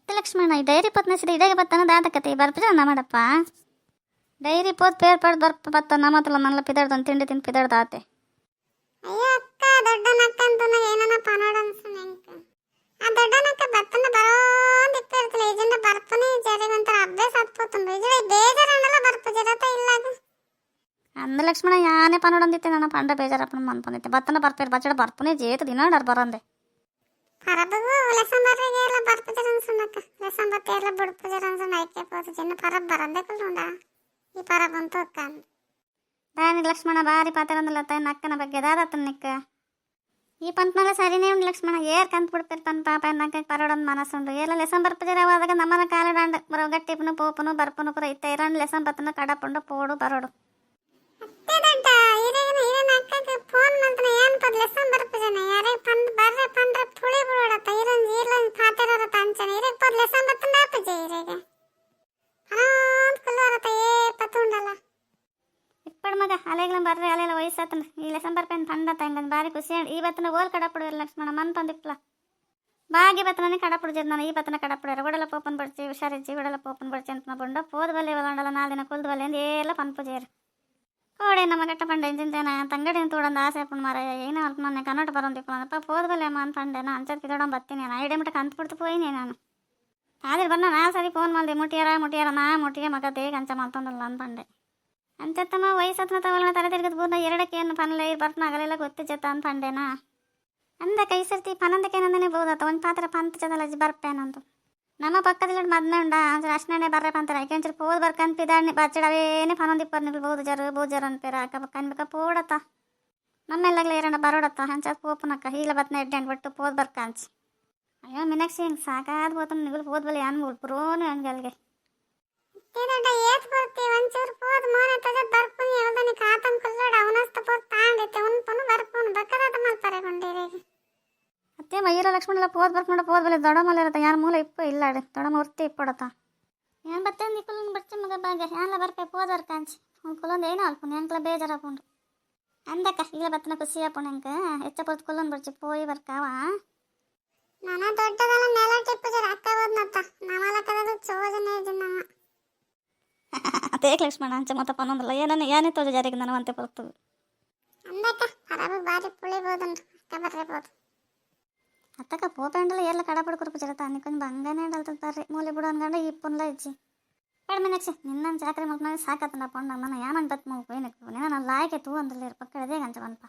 ಲಕ್ಷ್ಮಣ ಈ ಡೈರಿ ಪತ್ನ ಇಡಗೆ ಬತ್ತನ ದಾತಕತೆ ಬರ್ಪಜ ಮಾಡಪ್ಪ dairy ಪೋತ್ peer ಪಡ್ ಬರ್ಪ ಬತ್ತ ನಮ್ಮತ್ತಲ್ಲ ನಲ್ಲ ಪಿದಾಡ್ದು ತಿಂಡಿ ತಿಂದು ಪಿದಾಡ್ದಾತೆ ಅಯ್ಯೋ ಅಕ್ಕ ದೊಡ್ಡನಕ್ಕ ಅಂತ ಏನನ ಪನೋಡ ಅನ್ಸನೆ ಆ ದೊಡ್ಡನಕ್ಕ ಬತ್ತನ ಬರೋಂದ್ ಇರ್ತಿರ್ತಿಲ್ಲ ಇಜಿಂದ ಬರ್ಪನೆ ಜರಿಗಂತರ ಅಭ್ಯಾಸ ಹತ್ಕೋತುಂಡು ಇಜಿಡೆ ಬೇಜಾರಣ್ಣಲ್ಲ ಬರ್ಪ ಜರತ ಇಲ್ಲ ಅದು ಅಂದ ಲಕ್ಷ್ಮಣ ಯಾನೇ ಪನೋಡಂದಿತ್ತೆ ನನ್ನ ಪಂಡ ಬೇಜಾರಪ್ಪನ ಮನ್ಪಂದಿತ್ತೆ ಬತ್ತನ ಬರ್ಪೇರ್ ಬಚ್ಚಡ ಬರ್ಪನೆ ಜೇತ ದಿನ ಡರ್ ಬರಂದೆ ಪರಬಗೂ ಲೆಸಂಬರ್ರಿಗೆ ಎಲ್ಲ ಬರ್ಪಜರ ಅನ್ಸುಂಡಕ್ಕ ಲೆಸಂಬತ್ತೆ ಎಲ್ಲ ಬುಡ್ಪಜರ ಅನ್ಸುಂಡು ಐಕೆ ಪೋದು ಜಿನ್ನ ಪರಬ್ ಬರಂದೆ ಕುಲ್ರುಂಡ ಈ ಪರಬಂತು ಅಕ್ಕ ರಾಣಿ ಲಕ್ಷ್ಮಣ ಬಾರಿ ಪಾತ್ರಂದಲ್ಲ ತಾಯಿ ಅಕ್ಕನ ಬಗ್ಗೆ ದಾದತ್ತನ ನಿಕ್ಕ ಈ ಪಂಪ್ನಲ್ಲ ಸರಿನೇ ಉಂಡು ಲಕ್ಷ್ಮಣ ಏರ್ ಕಂತ ಬಿಡ್ಪೇರ್ ಪನ್ ಪಾಪ ನಕ್ಕ ಪರೋಡೊಂದು ಮನಸ್ಸುಂಡು ಎಲ್ಲ ಲೆಸನ್ ಬರ್ಪಜರವಾದಾಗ ನಮ್ಮನ ಕಾಲಡಾಂಡ ಬರೋ ಗಟ್ಟಿಪನು ಪೋಪನು ಬರ್ಪನು ಪುರ ಇತ್ತ ಇರಂಡ್ ಲೆಸನ್ ಬತ್ತನ ಕಡಪುಂಡು ಪೋಡು ಬರೋಡು ಅತ್ತೆ ದೊಡ್ಡ ಇರೇನ ಇರೇನ ಅಕ್ಕಗೆ ಫೋನ್ ಮಂತ್ರ ಏನ್ ಪದ್ ಲೆಸನ್ ಬರ್ಪಜನ ಯಾರೇ ಪಂದ್ ಬರ್ರೆ ಪಂದ್ರ ಪುಳಿ ಬಿಡೋಡತ್ತ ಇರಂದ್ ಇರ್ಲಂದ್ ಪಾತೆರರ ತಾಂಚನ ಇರೇಗ್ ಪದ್ ಲೆಸನ್ ಬತ್ತಂದ ಆಪಜೆ ಇರೇಗೆ ಅನಾಂತ್ ಕುಲ್ವರತ ಏ ಪತ್ತುಂಡಲ್ಲ ಇಪ್ಪಡ್ ಮಗ ಅಲೆಗ್ಲ ಬರ್ರಿ ಅಲೆಲ್ಲ ವಯಸ್ಸಾತನ ಈ ಲೆಸನ್ ಬರ್ಪೇನ್ ಪಂಡ ತಂಗನ್ ಬಾರಿ ಖುಷಿ ಈ ಬತ್ತನ ಓಲ್ ಕಡಪುಡು ಲಕ್ಷ್ಮಣ ಮನ್ ತಂದಿಪ್ಲ ಬಾಗಿ ಬತ್ತನೇ ಕಡಪುಡು ಜದ್ ನಾನು ಈ ಬತ್ತನ ಕಡಪುಡು ಒಡಲ ಪೋಪನ್ ಬಡ್ಚಿ ಹುಷಾರಿಜ್ಜಿ ಒಡಲ ಪೋಪನ್ ಬಡ್ಚಿ ಅಂತ ಬಂಡ ಪೋದ ಬಲ್ಲೆ ಒಳಂಡಲ 4 ದಿನ ಕುಲ್ದು ಬಲ್ಲೆ ಅಂದ್ ಎಲ್ಲ ಪನ್ಪುಜೇರು ಕೋಡೆ ನಮ್ಮ ಗಟ್ಟ ಪಂಡ ಎಂಜಿಂತೇನ ತಂಗಡಿನ ತೋಡಂದು ಆಸೆ ಪುಣ್ ಮಾರ ಏನೋ ಅಲ್ಪ ನನ್ನ ಕನ್ನಡ ಬರೋಂದಿಪ್ಪ ಪೋದ ಬಲ್ಲೆ ಅಮ್ಮ ಅಂತ ಪಂಡೆನ ಅಂಚದ್ ಪಿದೋಡಂ ಬತ್ತೀನಿ ನಾನು ಐಡೆ ಮಟ್ಟ ಕಂತು ಬಿಡ್ತು ಪೋಯಿನಿ ನಾನು ಆದ್ರೆ ಬನ್ನ ನಾ ಸರಿ ಫೋನ್ ಮಾಡಿದೆ ಮುಟ್ಟಿಯಾರ ನಾ ಮುಟ್ಟಿಗೆ ಮಗ ತೇಗ ಅಂಚ ಮಾಡ್ತೊಂದಲ್ಲ ಅಂತ ಪಂಡೆ ಅಂಚತ್ತಮ್ಮ ವಯಸ್ಸತ್ನ ತಗೊಳ್ಳೋಣ ತಲೆ ತಿರ್ಗದ ಬೂರ್ನ ಎರಡಕ್ಕೆ ಏನು ಪನಲೆ ಬರ್ಪನ ಆಗಲೆಲ್ಲ ಗೊತ್ತಿಜ್ಜತ್ತ ಅಂತ ಪಂಡೆನಾ ಅಂದ ಕೈ ಸರ್ತಿ ಪನಂದಕ್ಕೆ ನಂದನೆ ಬೋದತ್ತ ಒಂದು ಪಾತ್ರ ಪಂತ ಚದಲ್ಲ ಬರ್ಪೇನಂತು ನಮ್ಮ ಪಕ್ಕದಲ್ಲಿ ಮದ್ನೆ ಉಂಡ ಅಷ್ಟನೇ ಬರ್ರೆ ಪಂತರ ಐಕೆಂಚರು ಪೋದ್ ಬರ್ಕಂತ ಪಿದಾಡ್ನಿ ಬಚ್ಚಡವೇನೆ ಪನೊಂದಿಪ್ಪರ್ ನಿಲ್ ಬೋಜರ್ ಅನ್ಪೇರ ಅಕ್ಕ ಪಕ್ಕ ಅನ್ಬೇಕ ಪೋಡತ್ತ ನಮ್ಮೆಲ್ಲಾಗ್ಲ ಎರಡ ಬರೋಡತ್ತ ಹಂಚ ಪೋಪನಕ್ಕ ಹೀಲ ಬತ್ನ ಎಡ್ಡೆಂಡು ಬಿಟ್ಟು ಪೋದ್ ಬರ್ಕಂಚಿ ಅಯ್ಯೋ ಮಿನಕ್ಷಿ ಹಿಂಗೆ ಸಾಕಾದ ಹೋತನ ನಿಗುಲ್ ಪೋದ್ ಬಲ್ಲಿ ಅನ್ಬೋದು ಪುರೋನು ಹಂಗಲ್ಗೆ ಇದೊಡ್ಡ ಏತ್ ಬರ್ತಿ ಒಂಚೂರು ಪೋದ್ ಮೋನೆ ತಗದ್ ಬರ್ಪುನಿ ಅವದನಿ ಕಾತಂ ಕುಲ್ಲೋಡ ಅವನಸ್ತ ಪೋದ್ ತಾಂಡಿತ್ತೆ ಉನ್ಪುನು ಬರ್ಪುನು ಬಕರಾದ ಮಲ್ಪರೆ ಕೊಂಡಿರೇಗೆ ಅತ್ತೆ ಮೈರ ಲಕ್ಷ್ಮಣ ಪೋದ್ ಬರ್ಕೊಂಡು ಪೋದ್ ಬಲ್ಲಿ ದೊಡ್ಡ ಮಲ್ಲ ಇರತ್ತ ಯಾರ ಮೂಲ ಇಪ್ಪ ಇಲ್ಲ ದೊಡ್ಡ ಮೂರ್ತಿ ಇಪ್ಪಡತ್ತ ಏನು ಬತ್ತಂದು ಕುಲನ್ ಬರ್ಚಿ ಮಗ ಬಾಗೆ ಯಾನ್ಲ ಬರ್ಪೆ ಪೋದ್ ಬರ್ಕಾಂಚಿ ಕುಲೊಂದು ಏನೋ ಅಲ್ಪುನ್ ಎಂಕ್ಲ ಬೇಜಾರಪ್ಪುಂಡು ಅಂದಕ್ಕ ಈಗ ಬತ್ತನ ಖುಷಿ ಅಪ್ಪುಣ ಎಂಕ ಹೆಚ್ಚ ಪೋದ್ ಕುಲೊಂದು ಬರ್ಚಿ ಪೋಯಿ ಬರ್ಕಾವ ನನ್ನ ದೊಡ್ಡದಲ್ಲ ನೆಲ ಟಿಪ್ಪುಜರ ಅಕ್ಕ ಹೋದ್ನತ್ತ ನಮಲಕ್ಕದ ಚೋಜನೆ ನಮ್ಮ ತೇಕ್ ಲಕ್ಷ್ಮಣ ಅಂಚ ಮತ್ತೆ ಪನ್ನೊಂದಲ್ಲ ಏನೇ ತೋಜ ಜಾರಿಗೆ ನಾನು ಅಂತೆ ಬರ್ತದೆ ಅಂದಕ್ಕ ಪರಬು ಬಾರಿ ಪುಳಿಬೋದನ್ ಅಕ್ಕ ಬರ್ರೇಬೋದು ಅತ್ತಕ್ಕ ಪೋಪೆಂಡಲ್ಲ ಎಲ್ಲ ಕಡಪಡ ಕುರುಪುಜರತ ಅನ್ನಿಕೊಂಡು ಬಂಗನೇ ಹೇಳ್ತಾರೆ ಮೂಲೆ ಬಿಡು ಅನ್ಗಂಡ ಇಪ್ಪುನ್ಲ ಇಜ್ಜಿ ಕಡಿಮೆ ನಕ್ಷೆ ನಿನ್ನ ಜಾತ್ರೆ ಮಲ್ಕೊಂಡು ಸಾಕತ್ತನ ಪೊಂಡ ನನ್ನ ಯಾನಂಗೆ ಬತ್ ಮಗು ಏನಕ್ಕೆ ನಾನು ಲಾಯ್ಕೆ ತೂ ಅಂದ್ರಲ್ಲಿ ಪಕ್ಕಡದೇ ಗಂಚ ಬಂಪ